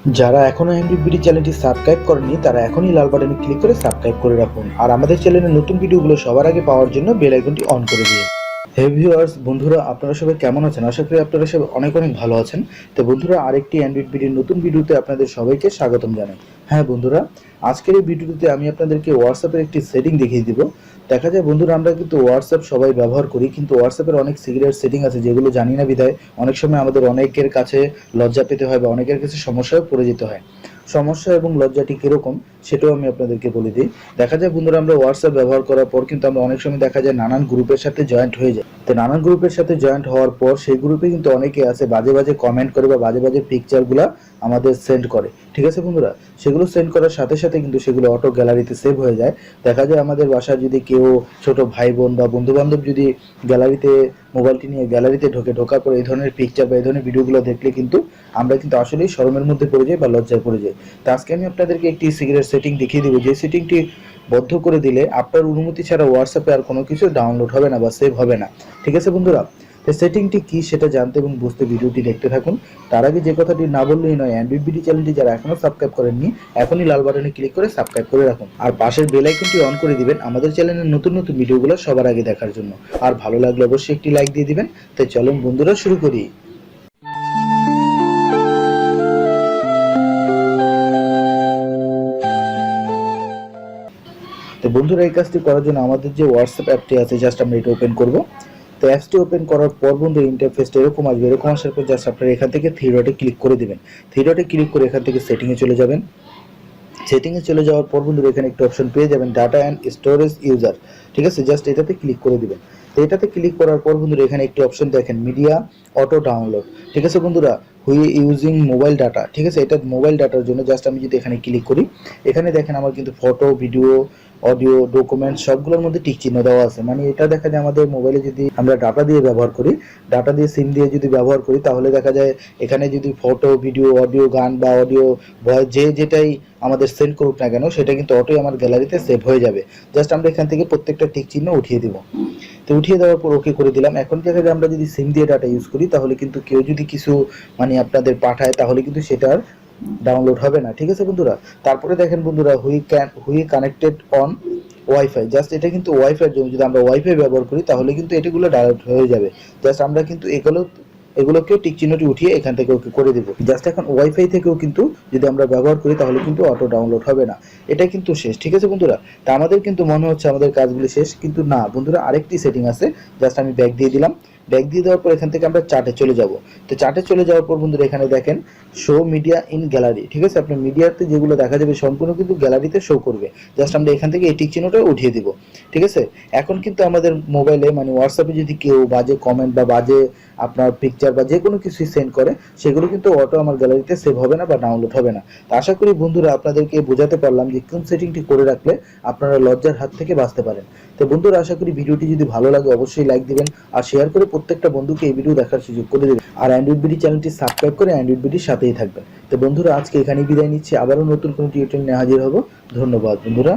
যারা এখনো Android BD চ্যানেলটি সাবস্ক্রাইব করেনি তারা এখনই লাল বাটনে ক্লিক করে সাবস্ক্রাইব করে রাখুন আর আমাদের চ্যানেলের নতুন ভিডিওগুলো সবার আগে পাওয়ার জন্য বেল আইকনটি অন করে দিন। হে ভিউয়ার্স, বন্ধুরা আপনারা সবাই কেমন আছেন? আশা করি আপনারা সবাই অনেক অনেক ভালো আছেন। তো বন্ধুরা, আরেকটি অ্যান্ড্রয়েড বিডির নতুন ভিডিওতে আপনাদের সবাইকে স্বাগতম জানাই। হ্যাঁ বন্ধুরা, আজকের এই ভিডিওতে আমি আপনাদেরকে হোয়াটসঅ্যাপের একটি সেটিং দেখিয়ে দিব। দেখা যায় বন্ধুরা, আমরা কিন্তু হোয়াটসঅ্যাপ সবাই ব্যবহার করি, কিন্তু হোয়াটসঅ্যাপের অনেক সিক্রেট সেটিং আছে যেগুলো জানি না বিধায় অনেক সময় আমাদের অনেকের কাছে লজ্জা পেতে হয় বা অনেকের কাছে সমস্যায় পড়ে যেতে হয়। সমস্যা এবং লজ্জাটি কীরকম সেটাও আমি আপনাদেরকে বলে দিই। দেখা যায় বন্ধুরা, আমরা হোয়াটসঅ্যাপ ব্যবহার করার পর কিন্তু আমরা অনেক সময় দেখা যায় নানান গ্রুপের সাথে জয়েন্ট হয়ে যায়। তো নানান গ্রুপের সাথে জয়েন্ট হওয়ার পর সেই গ্রুপে কিন্তু অনেকে আছে বাজে বাজে কমেন্ট করে বা বাজে বাজে পিকচারগুলো আমাদের সেন্ড করে। ঠিক আছে বন্ধুরা, সেগুলো সেন্ড করার সাথে সাথে কিন্তু সেগুলো অটো গ্যালারিতে সেভ হয়ে যায়। দেখা যায় আমাদের বাসায় যদি কেউ ছোট ভাই বোন বা বন্ধু বান্ধব যদি গ্যালারিতে মোবাইলটি নিয়ে গ্যালারিতে ঢোকার পর এই ধরনের পিকচার বা এই ধরনের ভিডিওগুলো দেখলে কিন্তু আমরা কিন্তু আসলেই শরমের মধ্যে পড়ে যাই বা লজ্জায় পড়ে যাই। তো আজকে আমি আপনাদেরকে একটি সিক্রেট সেটিং দেখিয়ে দেবো, যে সেটিংটি বদ্ধ করে দিলে আপনার অনুমতি ছাড়া হোয়াটসঅ্যাপে আর কোনো কিছু ডাউনলোড হবে না বা সেভ হবে না। ঠিক আছে বন্ধুরা, তো সেটিংটি কি সেটা জানতে এবং বুঝতে ভিডিওটি দেখতে থাকুন। তার আগে যে কথাটি না বললেই নয়, অ্যান্ড্রয়েড বিডি চ্যানেলটি যারা এখনো সাবস্ক্রাইব করেননি এখনই লাল বাটনে ক্লিক করে সাবস্ক্রাইব করে রাখুন আর পাশের বেল আইকনটি অন করে দিবেন আমাদের চ্যানেলের নতুন নতুন ভিডিওগুলো সবার আগে দেখার জন্য। আর ভালো লাগলে অবশ্যই একটি লাইক দিয়ে দিবেন। তাই চলুন বন্ধুরা শুরু করি। তো বন্ধুরা, এই কাজটি করার জন্য আমাদের যে হোয়াটসঅ্যাপ অ্যাপটি আছে জাস্ট আমরা এটা ওপেন করব। তো অ্যাপসটি ওপেন করার পর বন্ধু ইন্টারফেসটা এরকম আসবে। এরকম আসার পর জাস্ট আপনারা এখান থেকে থ্রি ডটে ক্লিক করে দিবেন। থ্রি ডটে ক্লিক করে এখান থেকে সেটিংয়ে চলে যাবেন। সেটিংয়ে চলে যাওয়ার পর বন্ধুরা এখানে একটা অপশন পেয়ে যাবেন, ডাটা অ্যান্ড স্টোরেজ ইউজার। ঠিক আছে, জাস্ট এটাতে ক্লিক করে দিবেন। তো এটাতে ক্লিক করার পর বন্ধুরা এখানে একটি অপশন দেখেন, মিডিয়া অটো ডাউনলোড। ঠিক আছে বন্ধুরা, হুই ইউজিং মোবাইল ডাটা। ঠিক আছে, এটা মোবাইল ডাটার জন্য। জাস্ট আমি যদি এখানে ক্লিক করি, এখানে দেখেন আমার কিন্তু ফটো, ভিডিও, অডিও, ডকুমেন্ট সবগুলোর মধ্যে টিক চিহ্ন দেওয়া আছে। মানে এটা দেখা যায় আমাদের মোবাইলে যদি আমরা ডাটা দিয়ে ব্যবহার করি, ডাটা দিয়ে সিম দিয়ে যদি ব্যবহার করি, তাহলে দেখা যায় এখানে যদি ফটো, ভিডিও, অডিও, গান বা অডিও ভয়েস যেটাই আমাদের সেন্ড করুক না কেন সেটা কিন্তু অটোই আমার গ্যালারিতে সেভ হয়ে যাবে। জাস্ট আমরা এখান থেকে প্রত্যেকটা টিক চিহ্ন উঠিয়ে দিব। তো উঠিয়ে দেওয়ার পর ওকে করে দিলাম। এখন দেখা যায় আমরা যদি সিম দিয়ে ডাটা ইউজ করি তাহলে কিন্তু কেউ যদি কিছু মানে আপনাদের পাঠায় তাহলে কিন্তু সেটার ডাউনলোড হবে না। ঠিক আছে বন্ধুরা, তারপরে দেখেন বন্ধুরা, হুই কানেক্টেড অন ওয়াইফাই। জাস্ট এটা কিন্তু ওয়াইফাইয়ের জন্য। যদি আমরা ওয়াইফাই ব্যবহার করি তাহলে কিন্তু এটিগুলো ডাউনলোড হয়ে যাবে। জাস্ট আমরা কিন্তু এগুলোকেও টিক চিহ্নটি উঠিয়ে এখান থেকে ওকে করে দেবো। জাস্ট এখন ওয়াইফাই থেকেও কিন্তু যদি আমরা ব্যবহার করি তাহলে কিন্তু অটো ডাউনলোড হবে না। এটা কিন্তু শেষ। ঠিক আছে বন্ধুরা, তা আমাদের কিন্তু মনে হচ্ছে আমাদের কাজগুলি শেষ, কিন্তু না বন্ধুরা, আরেকটি সেটিং আছে। জাস্ট আমি ব্যাক দিয়ে দিলাম। ব্যাক দিয়ে দেওয়ার পর এখান থেকে আমরা চার্টে চলে যাব। তো চার্টে চলে যাওয়ার পর বন্ধুরা এখানে দেখেন শো মিডিয়া ইন গ্যালারি। ঠিক আছে, আপনার মিডিয়াতে যেগুলো দেখা যাবে সম্পূর্ণ কিন্তু গ্যালারিতে শো করবে। জাস্ট আমরা এখান থেকে এই টিক চিহ্নটা উঠিয়ে দিব। ঠিক আছে, এখন কিন্তু আমাদের মোবাইলে মানে হোয়াটসঅ্যাপে যদি কেউ বাজে কমেন্ট বা বাজে আপনার পিকচার বা যে কোনো কিছুই সেন্ড করে সেগুলো কিন্তু অটো আমার গ্যালারিতে সেভ হবে না বা ডাউনলোড হবে না। তো আশা করি বন্ধুরা আপনাদেরকে বোঝাতে পারলাম যে কোন সেটিংটি করে রাখলে আপনারা লজ্জার হাত থেকে বাঁচতে পারেন। তো বন্ধুরা, আশা করি ভিডিওটি যদি ভালো লাগে অবশ্যই লাইক দিবেন আর শেয়ার করে প্রত্যেকটা বন্ধুকে এই ভিডিও দেখার সুযোগ করে দেবেন। আর অ্যান্ড্রয়েড বিডি চ্যানেলটি সাবস্ক্রাইব করে অ্যান্ড্রয়েড বিডির সাথেই থাকবেন। তো বন্ধুরা, আজকে এখানেই বিদায় নিচ্ছি। আবারও নতুন কোনো টিউটোরিয়াল নিয়ে হাজির হব। ধন্যবাদ বন্ধুরা।